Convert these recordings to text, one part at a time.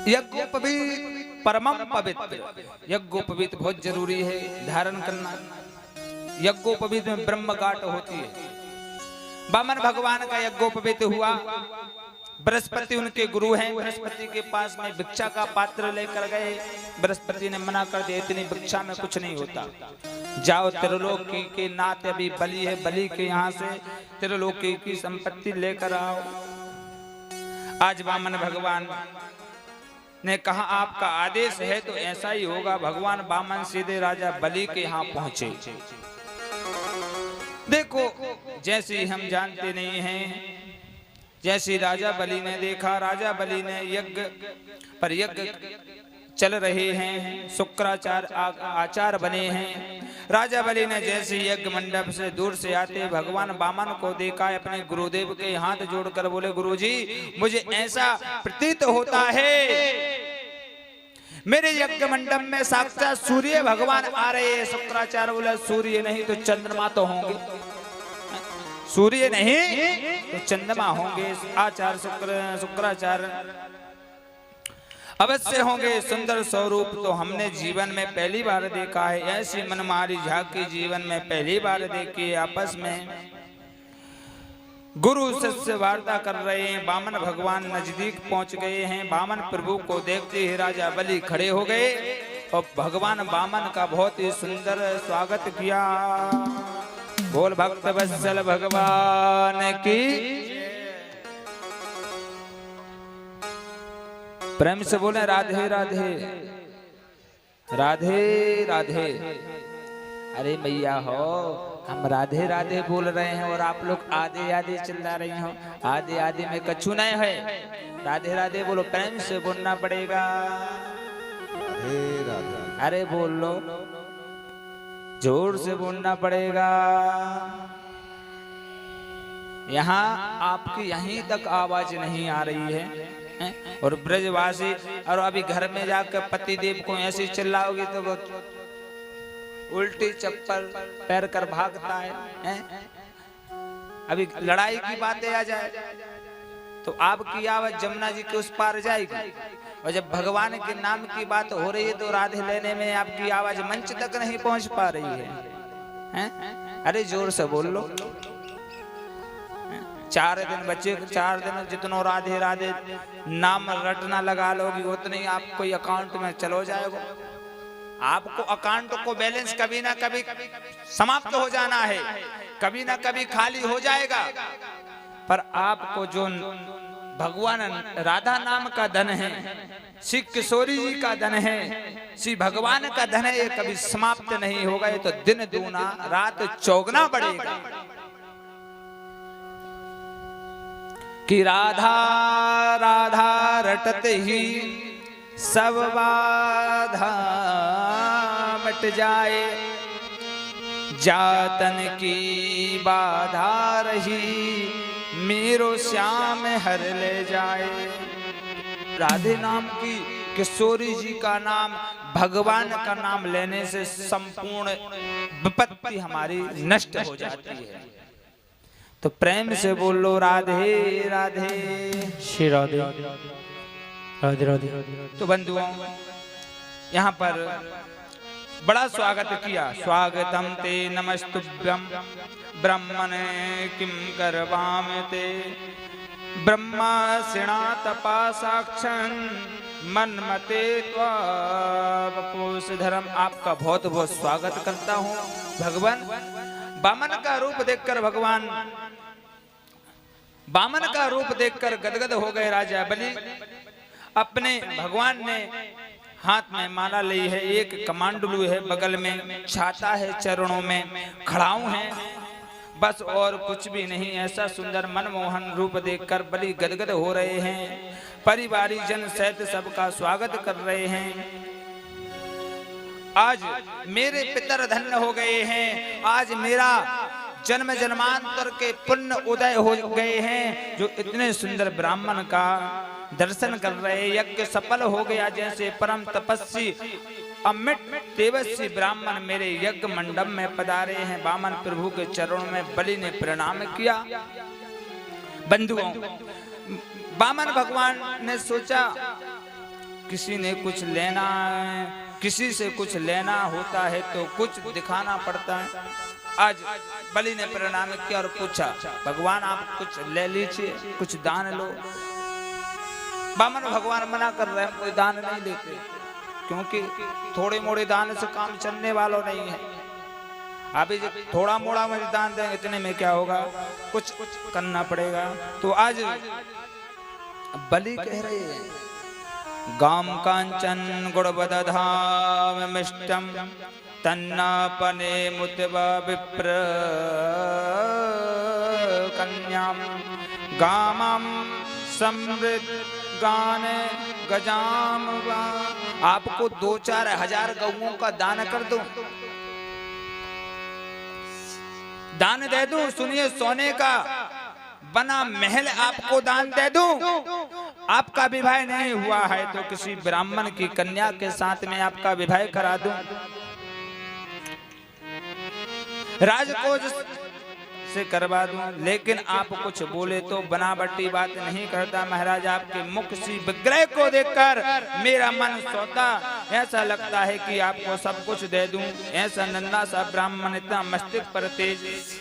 यज्ञोपवीत परमम पवित्र, यज्ञोपवीत बहुत जरूरी है धारण करना। यज्ञोपवीत में ब्रह्म गाट होती है। वामन भगवान का यज्ञोपवीत हुआ। बृहस्पति उनके गुरु हैं। बृहस्पति के पास में भिक्षा का पात्र लेकर गए। बृहस्पति ने मना कर दिया, इतनी भिक्षा में कुछ नहीं होता, जाओ त्रिलोकी के नाथ, अभी बलि है, बलि के यहाँ से त्रिलोकी की संपत्ति लेकर आओ। आज वामन भगवान ने कहा आपका आदेश है तो ऐसा ही होगा। भगवान वामन सीधे राजा बलि के यहाँ पहुंचे। देखो जैसे हम जानते नहीं हैं, जैसे राजा बलि ने देखा, राजा बलि ने यज्ञ पर यज्ञ चल रहे हैं, शुक्राचार आचार बने हैं। राजा बलि ने जैसे यज्ञ मंडप से दूर से आते भगवान वामन को देखा, अपने गुरुदेव के हाथ जोड़कर बोले, गुरुजी मुझे ऐसा प्रतीत होता है मेरे यज्ञ मंडप में साक्षात सूर्य भगवान आ रहे हैं। शुक्राचार्य बोला, सूर्य नहीं तो चंद्रमा तो होंगे, सूर्य नहीं तो चंद्रमा होंगे। आचार्य शुक्राचार्य अवश्य होंगे। सुंदर स्वरूप तो हमने जीवन में पहली बार देखा है, ऐसी मनमारी झांकी जीवन में पहली बार देखी। आपस में गुरु शिष्य वार्ता कर रहे हैं। वामन भगवान नजदीक पहुंच गए हैं। वामन प्रभु को देखते ही राजा बलि खड़े हो गए और भगवान वामन का बहुत ही सुंदर स्वागत किया। बोल भक्त वत्सल भगवान की, प्रेम से बोले राधे राधे राधे राधे। अरे मैया हो, हम राधे राधे बोल रहे हैं और आप लोग आधे आधे चिल्ला रही हो। आधे आधे में कछु नहीं है। राधे राधे बोलो, प्रेम से बोलना पड़ेगा। राधे राधे, अरे बोल लो, जोर से बोलना पड़ेगा। यहाँ आपकी यहीं तक आवाज नहीं आ रही है और ब्रजवासी, और अभी घर में जाकर पति देव को ऐसे चिल्लाओगी तो वो उल्टी चप्पल पैर कर भागता है। अभी लड़ाई की बातें आ जाए तो आपकी आवाज जमुना जी के उस पार जाएगी, और जब भगवान के नाम की बात हो रही है तो राधे लेने में आपकी आवाज मंच तक नहीं पहुंच पा रही है। अरे जोर से बोल लो। 4 दिन बच्चे, 4 दिन जितना राधे राधे नाम रटना लगा लोगी उतने आपको अकाउंट में चलो जाएगा। आपको अकाउंट को बैलेंस कभी ना कभी समाप्त हो जाना है, कभी ना कभी खाली हो जाएगा। पर आपको जो भगवान राधा नाम का धन है, श्री किशोरी जी का धन है, श्री भगवान का धन है, ये कभी समाप्त नहीं होगा। ये तो दिन दूना रात चौगना बढ़ेगा। कि राधा राधा रटत ही सब बाधा मिट जाए, जातन की बाधा रही मेरो श्याम हर ले जाए। राधे नाम की, किशोरी जी का नाम, भगवान का नाम लेने से संपूर्ण विपत्ति हमारी नष्ट हो जाती है। तो प्रेम से बोलो राधे राधे, श्री राधे राधे राधे। तो बंधुओं यहाँ पर बड़ा स्वागत किया। स्वागतम ते नमस्तुभ्यं ब्रह्मणे किं करवाम ते, ब्रह्मा सिणा तपा साक्षं मन्मते त्वावपोष धर्म। आपका बहुत बहुत स्वागत करता हूँ। भगवान वामन का रूप देखकर, भगवान वामन का रूप देखकर गदगद हो गए राजा बलि। अपने भगवान ने हाथ में माला ली है, एक कमांडलू है बगल में, छाता है चरणों में, खड़ाऊ है, बस और कुछ भी नहीं। ऐसा सुंदर मनमोहन रूप देखकर बलि गदगद हो रहे हैं। परिवारी जन सहित सबका स्वागत कर रहे हैं। आज मेरे पितर धन्य हो गए हैं, आज मेरा जन्म जन्मांतर के पुण्य उदय हो गए हैं, जो इतने सुंदर ब्राह्मण का दर्शन कर रहे। यज्ञ सफल हो गया, जैसे परम तपस्वी अमिट तेजस्वी ब्राह्मण मेरे यज्ञ मंडप में पधारे हैं। वामन प्रभु के चरणों में बलि ने प्रणाम किया। बंधुओं, वामन भगवान ने सोचा किसी ने कुछ लेना है, किसी से कुछ लेना होता है तो कुछ दिखाना पड़ता है। आज बलि ने प्रणाम किया और पूछा, भगवान आप कुछ ले लीजिए, कुछ दान लो। बामन भगवान मना कर रहे हैं, कोई दान नहीं लेते, क्योंकि थोड़े मोड़े दान से काम चलने वालों नहीं है। अभी थोड़ा मोड़ा मुझे दान देंगे, इतने में क्या होगा, कुछ करना पड़ेगा। तो आज बलि कह रहे हैं, गाम कांचन गुड़बदधाम मिष्टम तन्नापने मुतवा विप्र कन्याम गामम समृद्ध गान गजाम। आपको 2-4 हजार गौओं का दान कर दूं, दान दे दूं। सुनिए, सोने का बना महल आपको दान दे दूं। आपका विवाह नहीं हुआ है तो किसी ब्राह्मण की कन्या के साथ में आपका विवाह करा दूं। राजकोष से करवा दूं। लेकिन आप कुछ बोले तो बनावटी बात नहीं करता महाराज। आपके मुख सी विग्रह को देखकर मेरा मन सोता, ऐसा लगता है कि आपको सब कुछ दे दूं। ऐसा नन्हा सा ब्राह्मण, इतना मस्तिष्क पर तेज,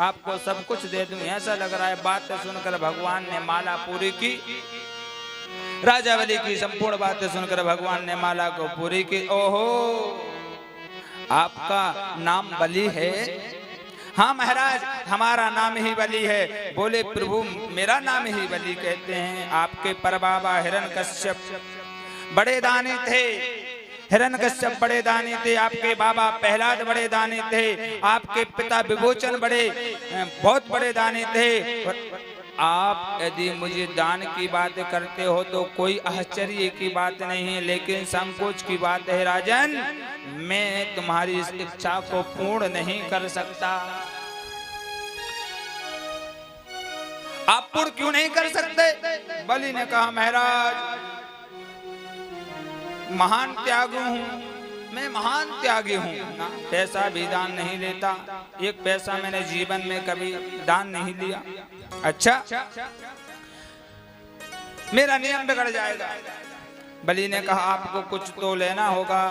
आपको सब कुछ दे दूं, ऐसा लग रहा है। बात सुनकर भगवान ने माला पूरी की। राजा बलि की संपूर्ण बातें सुनकर भगवान ने माला को पूरी की। ओहो, आपका नाम बलि है? हाँ महाराज, हमारा नाम ही बलि है। बोले प्रभु, मेरा नाम ही बलि कहते हैं। आपके परबाबा हिरण्यकश्यप बड़े दानी थे। हिरण्यकश्यप बड़े दानी थे। आपके बाबा प्रहलाद बड़े दानी थे। आपके पिता विभूषण बहुत बड़े दानी थे। आप यदि मुझे दान की बात करते हो तो कोई आश्चर्य की बात नहीं है, लेकिन संकोच की बात है राजन। मैं तुम्हारी इस इच्छा को पूर्ण नहीं कर सकता। आप पूर्ण क्यों नहीं कर सकते? बलि ने कहा, महाराज महान त्यागी हूं मैं, महान त्यागी हूं ना। पैसा भी दान नहीं लेता, एक पैसा मैंने जीवन में कभी दान नहीं लिया। अच्छा, मेरा नियम बिगड़ जाएगा। बलि ने कहा, आपको कुछ तो लेना होगा।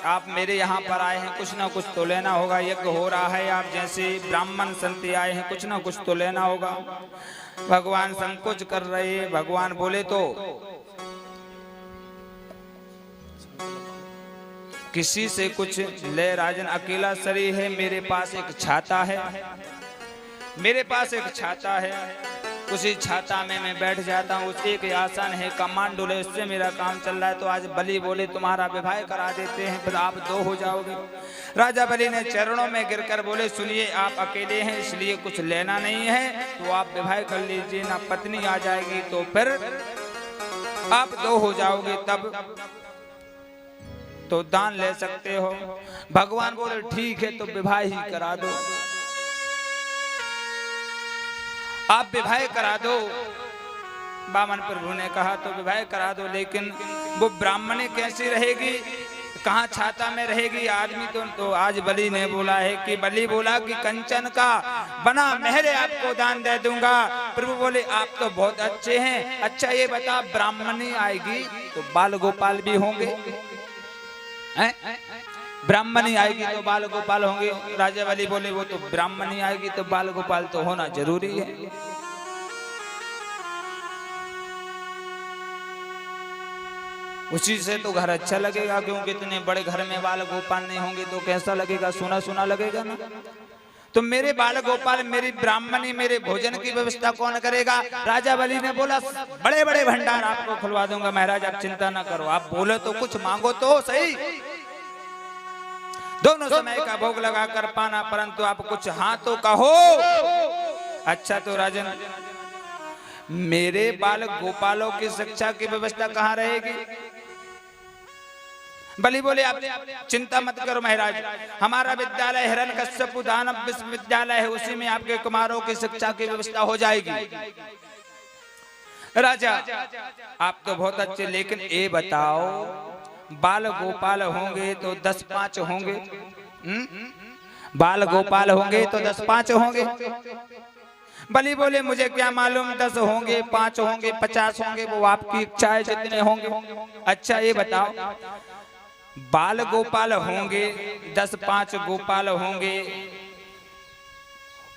आप मेरे यहाँ पर आए हैं, कुछ ना कुछ तो लेना होगा। यज्ञ हो रहा है, आप जैसे ब्राह्मण संत आए हैं, कुछ ना कुछ तो लेना होगा। भगवान संकोच कर रहे हैं। भगवान बोले, तो किसी से कुछ ले राजन, अकेला शरीर है। मेरे पास एक छाता है, मेरे पास एक छाता है। उसी छाता में मैं बैठ जाता हूँ। उसी के आसन है, कमांडो है, उससे मेरा काम चल रहा है। तो आज बलि बोले, तुम्हारा विवाह करा देते हैं, फिर आप 2 हो जाओगे। राजा बलि ने चरणों में गिरकर बोले, सुनिए, आप अकेले हैं इसलिए कुछ लेना नहीं है, तो आप विवाह कर लीजिए ना। पत्नी आ जाएगी तो फिर आप 2 हो जाओगे, तब तो दान ले सकते हो। भगवान बोले, ठीक है, तो विवाह ही करा दो, आप विवाह करा दो। बामन प्रभु ने कहा, तो विवाह करा दो, लेकिन वो ब्राह्मणी कैसी रहेगी, कहाँ छाता में रहेगी? आदमी तो आज बलि ने बोला है कि बलि बोला कि कंचन का बना महल आपको दान दे दूंगा। प्रभु बोले, आप तो बहुत अच्छे हैं। अच्छा ये बता, ब्राह्मणी आएगी तो बाल गोपाल भी होंगे? ब्राह्मणी आएगी तो बाल गोपाल होंगे। राजा बलि बोले, वो तो ब्राह्मणी आएगी तो बाल गोपाल तो होना जरूरी है। उसी से तो घर अच्छा लगेगा, क्योंकि इतने बड़े घर में बाल गोपाल नहीं होंगे तो कैसा लगेगा, सुना सुना लगेगा ना। तो मेरे बाल गोपाल, मेरी ब्राह्मणी, मेरे भोजन की व्यवस्था कौन करेगा? राजा बलि ने बोला, बड़े बड़े भंडार आपको खुलवा दूंगा महाराज, आप चिंता ना करो। आप बोले तो कुछ मांगो तो सही, दोनों समय का भोग लगा कर पाना, परंतु आप कुछ हाँ तो कहो। अच्छा, तो राजन, मेरे बाल गोपालों की शिक्षा की व्यवस्था कहाँ रहेगी? बलि बोले, आप चिंता मत करो महाराज, हमारा विद्यालय हिरण्यकश्यप दानव विश्वविद्यालय है, उसी में आपके कुमारों की शिक्षा की व्यवस्था हो जाएगी। राजा, आप तो बहुत अच्छे, लेकिन ये बताओ, बाल गोपाल होंगे तो 10-5 होंगे? बाल गोपाल होंगे तो 10-5 होंगे। बलि बोले मुझे क्या मालूम 10 होंगे, 5 होंगे, 50 होंगे, वो आपकी इच्छा है जितने होंगे। अच्छा ये बताओ, बाल गोपाल होंगे 10 5 गोपाल होंगे,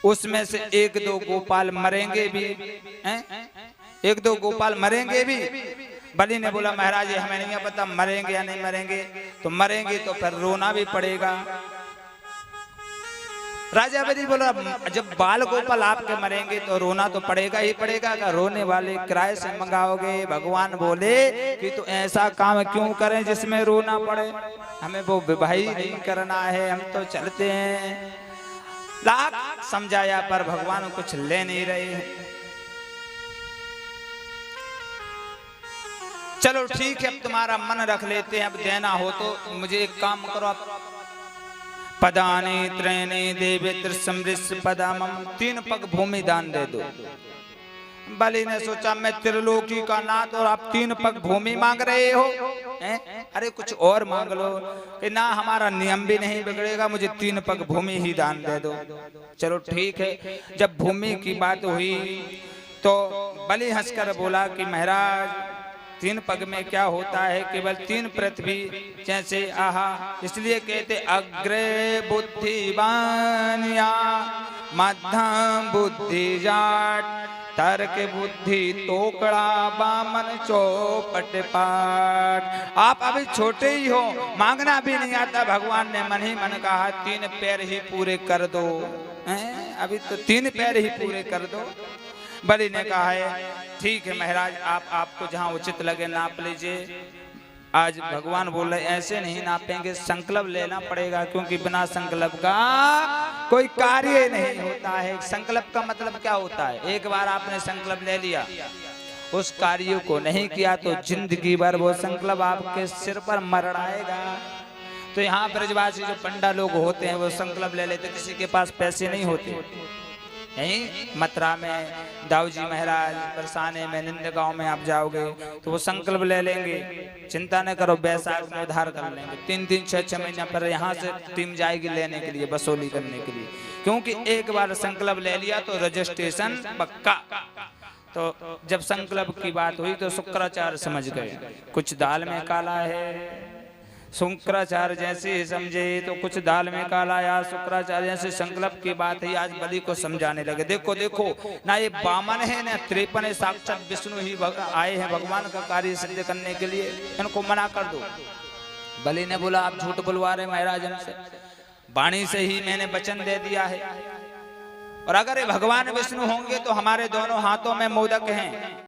उसमें से 1-2 गोपाल मरेंगे भी हैं? 1-2 गोपाल मरेंगे भी। बलि ने बोला महाराज ये हमें नहीं पता मरेंगे या नहीं मरेंगे, तो मरेंगे तो फिर रोना भी पड़ेगा। राजा बलि बोला जब बाल गोपाल आपके मरेंगे तो रोना तो पड़ेगा ही पड़ेगा, का रोने वाले किराए से मंगाओगे? भगवान बोले कि तो ऐसा काम क्यों करें जिसमें रोना पड़े, हमें वो विवाह ही नहीं करना है, हम तो चलते हैं। लाख समझाया पर भगवान कुछ ले नहीं रहे हैं। चलो ठीक है अब तुम्हारा मन रख लेते हैं, अब देना हो तो मुझे एक काम करो, आप पदानी त्रैने देवे समृष पदामम 3 पग भूमि दान दे दो। बलि ने सोचा मैं त्रिलोकी का नाथ और आप 3 पग भूमि मांग रहे हो हैं? अरे कुछ और मांग लो कि ना हमारा नियम भी नहीं बिगड़ेगा, मुझे 3 पग भूमि ही दान दे दो। चलो ठीक है। जब भूमि की बात हुई तो बलि हंसकर बोला कि महाराज 3 पग में क्या होता है, केवल 3 पृथ्वी जैसे आहा, इसलिए कहते अग्रे बुद्धिवानिया मध्यम बुद्धि जाट तर्क बुद्धि तोकड़ा बामन चौपट पाठ। आप अभी छोटे ही हो, मांगना भी नहीं आता, भगवान ने मन ही मन कहा 3 पैर ही पूरे कर दो हैं? अभी तो 3 पैर ही पूरे कर दो। बलि ने कहा है ठीक है महाराज आपको जहां उचित लगे नाप लीजिए। आज भगवान बोले ऐसे नहीं नापेंगे, संकल्प लेना पड़ेगा, क्योंकि बिना संकल्प का कोई कार्य नहीं होता है। संकल्प का मतलब क्या होता है, एक बार आपने संकल्प ले लिया, उस कार्य को नहीं किया तो जिंदगी भर वो संकल्प आपके सिर पर मरड़ाएगा। तो यहाँ ब्रजवासी जो पंडा लोग होते हैं वो संकल्प ले लेते, किसी के पास पैसे नहीं होते। यहीं मथुरा में दाऊजी महाराज बरसाने में निंद गांव में आप जाओगे तो वो संकल्प ले लेंगे, चिंता न करो बैसाख में उधार कर लेंगे। 3-3 6-6 महीना पर यहाँ से टीम जाएगी लेने के लिए, वसूली करने के लिए, क्योंकि एक बार संकल्प ले लिया तो रजिस्ट्रेशन पक्का। तो जब संकल्प की बात हुई तो शुक्राचार्य समझ गए कुछ दाल में काला है। शुक्राचार्य जैसे ही समझे तो कुछ दाल में काला आया। शुक्राचार्य जैसे संकल्प की बात है आज बलि को समझाने लगे, देखो देखो ना ये बामन है ना 53 है, साक्षात विष्णु ही आए हैं भगवान का कार्य सिद्ध करने के लिए, इनको मना कर दो। बलि ने बोला आप झूठ बुलवा रहे महाराज, हमसे वाणी से ही मैंने वचन दे दिया है, और अगर ये भगवान विष्णु होंगे तो हमारे दोनों हाथों में मोदक हैं।